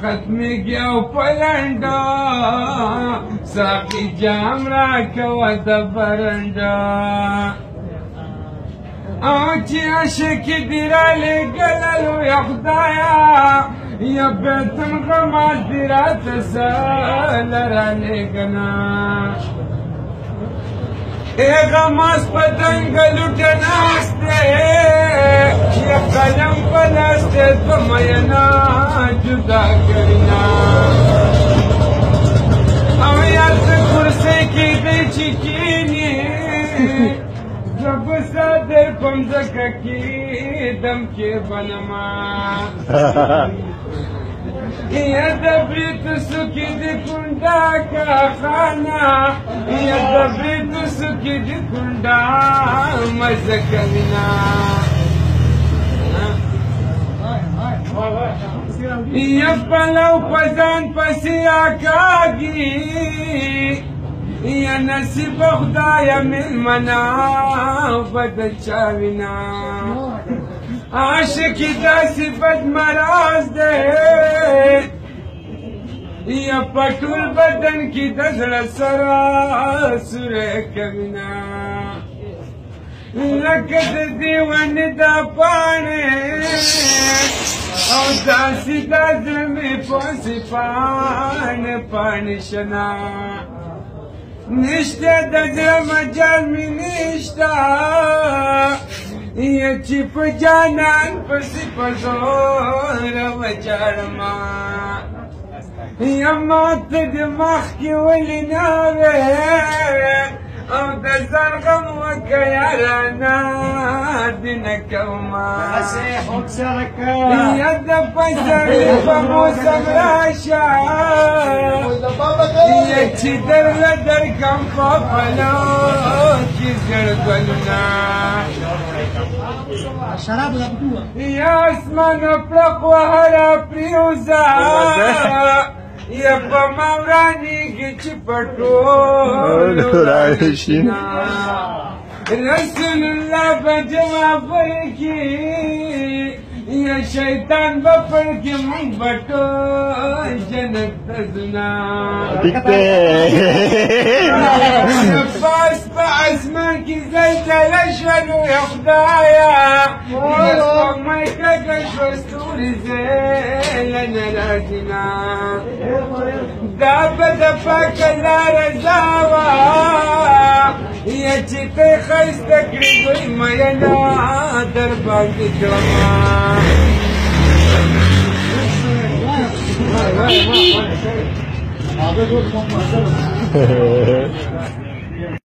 ختمیږي او پلنډا ساقي جام راکوه د برنډا او چې عاشقي دې رالېږله لویه خدایه یا بیتن غماز دې راته سله رالېږله ای غماز په دنګه لوټه ناست دی یا قلم په لاس دی دوه میینه جدا کړینا او یا څه کرسۍ کې دی چې کښېني زه به صادر کوم ځکه کېدم کې بنما یا د بریتو سوکې د کونډه کاخانه یا د بریتو سوکې د کونډه مزه کوینه یا پلو په ځان پسې اکاږي یا نصیب خدایه مېلمنه به د چا وینه عاشقي داسې بد مراز دی یا په ټول بدن کې د زړه سره سوری کوینه لکه د دې ونې دا پاڼې او داسې دا زړه مې پسې پاڼې پاڼې شنه نشته د زړه مجال مې نشته یا چې په جانان پسې په زوره وچاړمه یا ماته د مخکې ولې نه وې او د ځان غم وکه یارانه دې نه کومه یا د پسرلي په موسم راشه یا چې درله درکم په پلو کې زړ ګلونه یا اسمان پړق وهره پریوزه یا په ما ورانېږي چې په ټولو راشینه رسول الله به جمع پر کړي یا شیطان به پر کړي موږ به ټول جنت ته ځو پاس په اسمان کې زلزله شوه لویه خدایه یا سپوږمۍ کږه شوه ستوري زیله نه راځي نه دا به د پاکه لاره رضا وه یا چې ته ښایسته کړې دوی میینه در باندې کړمه